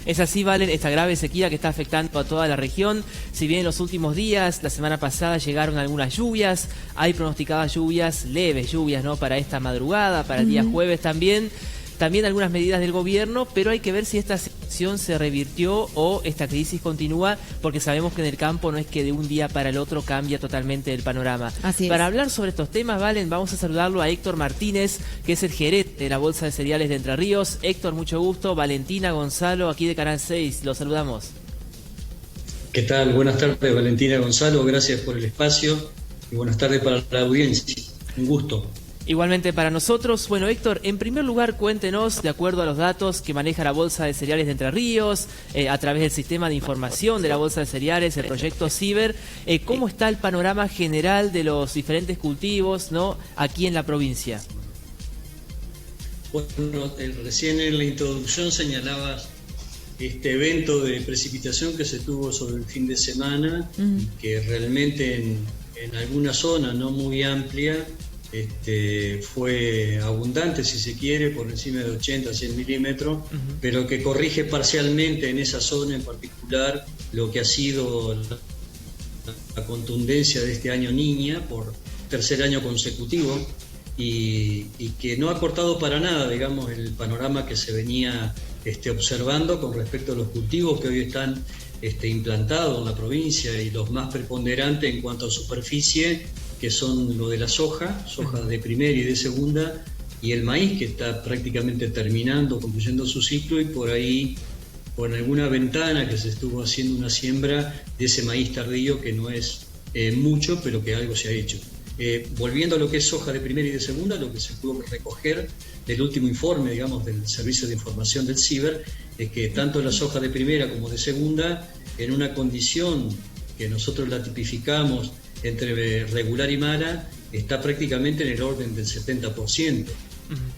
Es así, Valen, esta grave sequía que está afectando a toda la región. Si bien en los últimos días, la semana pasada, llegaron algunas lluvias, hay pronosticadas lluvias, leves lluvias, ¿no?, para esta madrugada, para el día jueves también. También algunas medidas del gobierno, pero hay que ver si esta situación se revirtió o esta crisis continúa, porque sabemos que en el campo no es que de un día para el otro cambia totalmente el panorama. Así es. Para hablar sobre estos temas, Valen, vamos a saludarlo a Héctor Martínez, que es el gerente de la Bolsa de Cereales de Entre Ríos. Héctor, mucho gusto. Valentina, Gonzalo, aquí de Canal 6, los saludamos. ¿Qué tal? Buenas tardes, Valentina, Gonzalo, gracias por el espacio y buenas tardes para la audiencia. Un gusto. Igualmente para nosotros. Bueno, Héctor, en primer lugar, cuéntenos, de acuerdo a los datos que maneja la Bolsa de Cereales de Entre Ríos, a través del sistema de información de la Bolsa de Cereales, el proyecto Ciber, ¿cómo está el panorama general de los diferentes cultivos, ¿no?, aquí en la provincia? Bueno, recién en la introducción señalabas este evento de precipitación que se tuvo sobre el fin de semana, que realmente en alguna zona no muy amplia, fue abundante, si se quiere, por encima de 80 a 100 milímetros, pero que corrige parcialmente en esa zona en particular lo que ha sido la contundencia de este año Niña por tercer año consecutivo y que no ha cortado para nada, digamos, el panorama que se venía observando con respecto a los cultivos que hoy están implantados en la provincia y los más preponderantes en cuanto a superficie, que son lo de la soja de primera y de segunda, y el maíz, que está prácticamente terminando, concluyendo su ciclo, y por ahí, con alguna ventana que se estuvo haciendo una siembra de ese maíz tardío, que no es mucho, pero que algo se ha hecho. Volviendo a lo que es soja de primera y de segunda, lo que se pudo recoger del último informe, digamos, del Servicio de Información del Ciber, es que tanto la soja de primera como de segunda, en una condición que nosotros la tipificamos entre regular y mala, está prácticamente en el orden del 70%,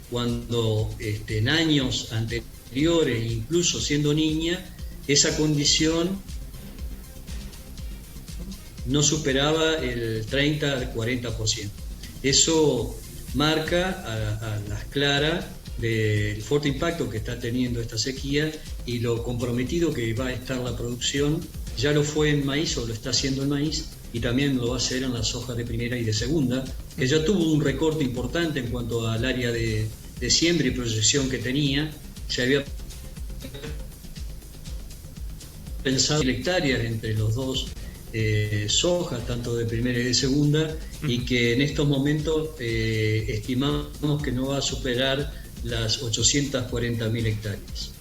cuando en años anteriores, incluso siendo Niña, esa condición no superaba el 30 al 40%. Eso marca a las claras del fuerte impacto que está teniendo esta sequía y lo comprometido que va a estar la producción. Ya lo fue en maíz, o lo está haciendo en maíz, y también lo va a hacer en la soja de primera y de segunda, que ya tuvo un recorte importante en cuanto al área de siembra y proyección que tenía. Se había pensado en hectáreas entre los dos sojas, tanto de primera y de segunda, y que en estos momentos estimamos que no va a superar las 840.000 hectáreas.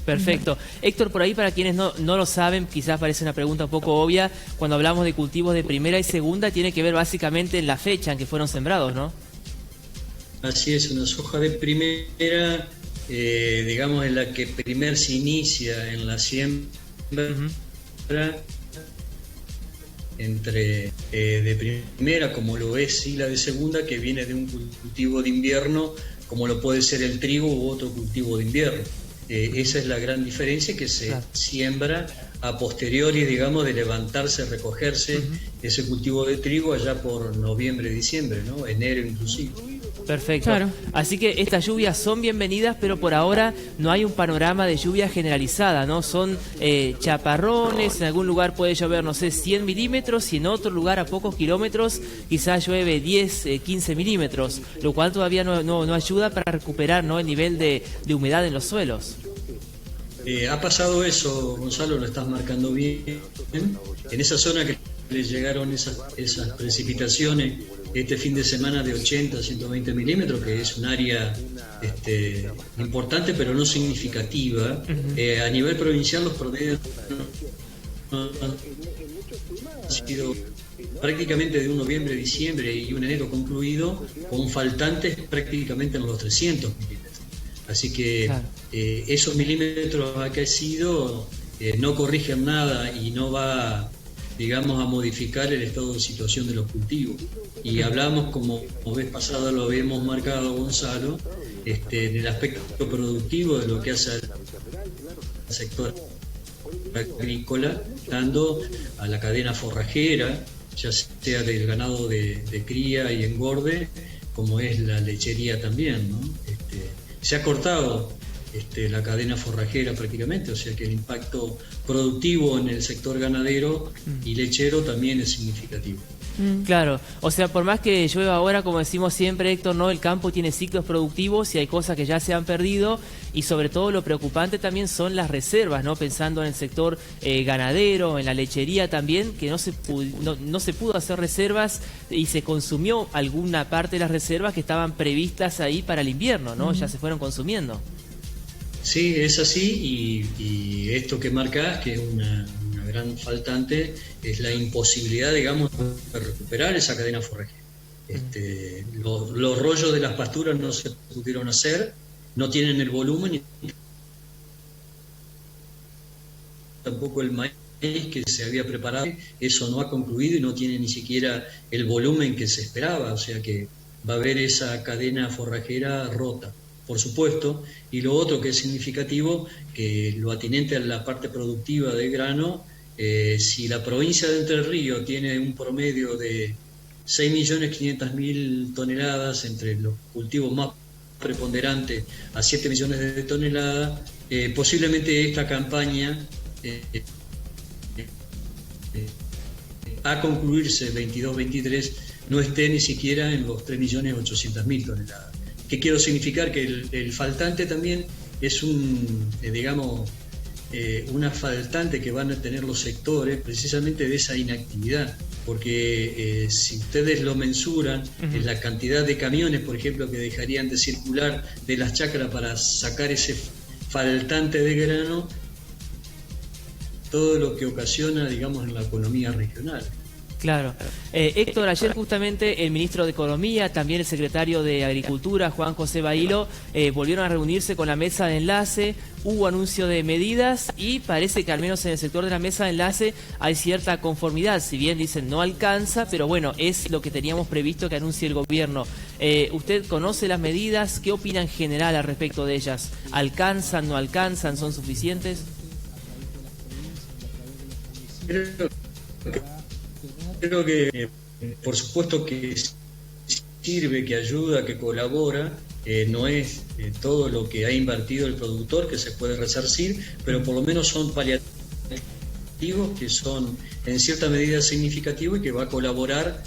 Perfecto. Héctor, por ahí, para quienes no lo saben, quizás parece una pregunta un poco obvia, cuando hablamos de cultivos de primera y segunda, tiene que ver básicamente en la fecha en que fueron sembrados, ¿no? Así es, una soja de primera, digamos, en la que primero se inicia en la siembra, entre de primera, como lo es, y la de segunda, que viene de un cultivo de invierno, como lo puede ser el trigo u otro cultivo de invierno. Esa es la gran diferencia, que se siembra a posteriori, digamos, de levantarse, recogerse ese cultivo de trigo allá por noviembre, diciembre, ¿no? Enero inclusive. Perfecto. Claro. Así que estas lluvias son bienvenidas, pero por ahora no hay un panorama de lluvia generalizada, ¿no? Son chaparrones, en algún lugar puede llover, no sé, 100 milímetros, y en otro lugar a pocos kilómetros quizás llueve 10, 15 milímetros, lo cual todavía no ayuda para recuperar, ¿no?, el nivel de humedad en los suelos. Ha pasado eso, Gonzalo, lo estás marcando bien. En esa zona que le llegaron esas precipitaciones este fin de semana de 80 a 120 milímetros, que es un área importante pero no significativa. A nivel provincial los promedios han sido prácticamente de un noviembre, diciembre y un enero concluido, con faltantes prácticamente en los 300 milímetros. Así que claro, esos milímetros acaecidos no corrigen nada y no va, digamos, a modificar el estado de situación de los cultivos. Y hablamos, como vez pasada lo habíamos marcado, Gonzalo, del aspecto productivo de lo que hace al sector agrícola, dando a la cadena forrajera, ya sea del ganado de cría y engorde, como es la lechería también, ¿no? Se ha cortado la cadena forrajera prácticamente, o sea que el impacto productivo en el sector ganadero y lechero también es significativo. Claro, o sea, por más que llueva ahora, como decimos siempre, Héctor, ¿no? El campo tiene ciclos productivos y hay cosas que ya se han perdido, y sobre todo lo preocupante también son las reservas, ¿no? Pensando en el sector ganadero, en la lechería también, que no se pudo hacer reservas y se consumió alguna parte de las reservas que estaban previstas ahí para el invierno, ¿no? Ya se fueron consumiendo. Sí, es así, y esto que marcás, que es una gran faltante, es la imposibilidad, digamos, de recuperar esa cadena forrajera. Los rollos de las pasturas no se pudieron hacer, no tienen el volumen, y tampoco el maíz que se había preparado, eso no ha concluido y no tiene ni siquiera el volumen que se esperaba, o sea que va a haber esa cadena forrajera rota, por supuesto. Y lo otro que es significativo, que lo atinente a la parte productiva del grano, si la provincia de Entre Ríos tiene un promedio de 6.500.000 toneladas entre los cultivos más preponderantes a 7 millones de toneladas, posiblemente esta campaña a concluirse 22-23 no esté ni siquiera en los 3.800.000 toneladas. ¿Qué quiero significar? Que el faltante también es una faltante que van a tener los sectores precisamente de esa inactividad, porque si ustedes lo mensuran, en la cantidad de camiones, por ejemplo, que dejarían de circular de las chacras para sacar ese faltante de grano, todo lo que ocasiona, digamos, en la economía regional. Claro. Héctor, ayer justamente el ministro de Economía, también el secretario de Agricultura, Juan José Bailo, volvieron a reunirse con la mesa de enlace, hubo anuncio de medidas y parece que al menos en el sector de la mesa de enlace hay cierta conformidad, si bien dicen no alcanza, pero bueno, es lo que teníamos previsto que anuncie el gobierno. ¿Usted conoce las medidas? ¿Qué opina en general al respecto de ellas? ¿Alcanzan, no alcanzan, son suficientes? Creo que por supuesto que sirve, que ayuda, que colabora, no es todo lo que ha invertido el productor que se puede resarcir, pero por lo menos son paliativos que son en cierta medida significativos y que va a colaborar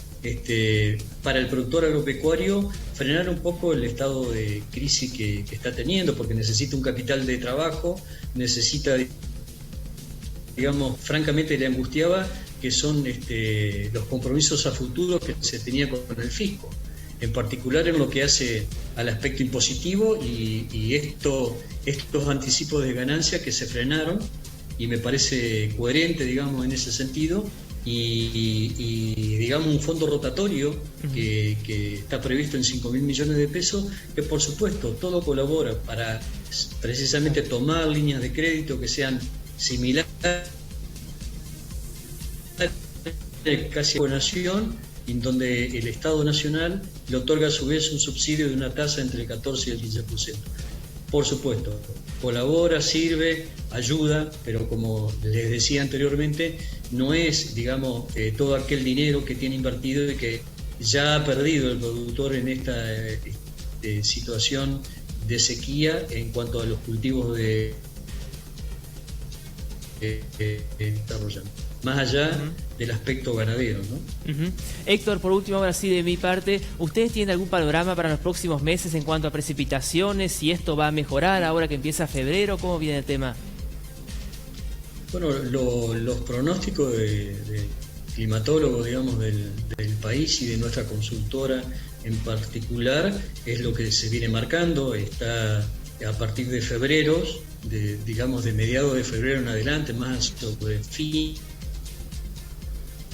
para el productor agropecuario frenar un poco el estado de crisis que está teniendo, porque necesita un capital de trabajo, necesita, digamos, francamente le angustiaba que son los compromisos a futuro que se tenía con el fisco, en particular en lo que hace al aspecto impositivo y estos anticipos de ganancia que se frenaron, y me parece coherente, digamos, en ese sentido, y digamos un fondo rotatorio que está previsto en 5.000 millones de pesos, que por supuesto todo colabora para precisamente tomar líneas de crédito que sean similares casi a la nación, en donde el Estado Nacional le otorga a su vez un subsidio de una tasa entre el 14 y el 15%. Por supuesto, colabora, sirve, ayuda, pero como les decía anteriormente, no es, digamos, todo aquel dinero que tiene invertido y que ya ha perdido el productor en esta situación de sequía en cuanto a los cultivos de desarrollando. Más allá del aspecto ganadero, ¿no? Héctor, por último, ahora sí de mi parte, ¿ustedes tienen algún panorama para los próximos meses en cuanto a precipitaciones? ¿Si esto va a mejorar ahora que empieza febrero? ¿Cómo viene el tema? Bueno, los pronósticos de climatólogos, digamos, del país y de nuestra consultora en particular es lo que se viene marcando. Está a partir de febrero, digamos de mediados de febrero en adelante, más sobre fin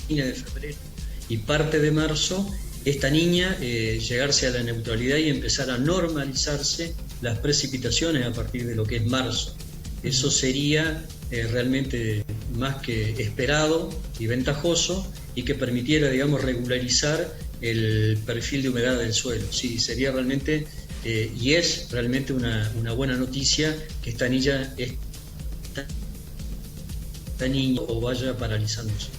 de febrero y parte de marzo, esta niña llegarse a la neutralidad y empezar a normalizarse las precipitaciones a partir de lo que es marzo. Eso sería realmente más que esperado y ventajoso, y que permitiera, digamos, regularizar el perfil de humedad del suelo. Sí, sería realmente y es realmente una buena noticia que esta niña o vaya paralizándose.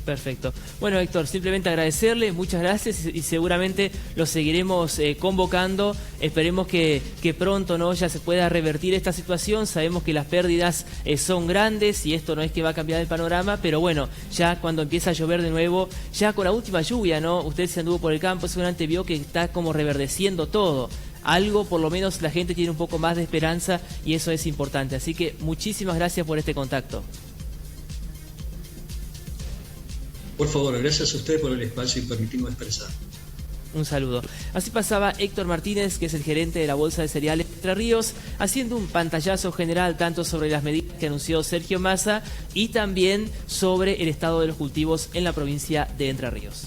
Perfecto. Bueno, Héctor, simplemente agradecerle, muchas gracias y seguramente lo seguiremos convocando. Esperemos que pronto, ¿no?, ya se pueda revertir esta situación. Sabemos que las pérdidas son grandes y esto no es que va a cambiar el panorama, pero bueno, ya cuando empieza a llover de nuevo, ya con la última lluvia, ¿no?, usted se anduvo por el campo, seguramente vio que está como reverdeciendo todo. Algo, por lo menos la gente tiene un poco más de esperanza y eso es importante. Así que muchísimas gracias por este contacto. Por favor, gracias a usted por el espacio y permitirme expresar. Un saludo. Así pasaba Héctor Martínez, que es el gerente de la Bolsa de Cereales Entre Ríos, haciendo un pantallazo general tanto sobre las medidas que anunció Sergio Massa y también sobre el estado de los cultivos en la provincia de Entre Ríos.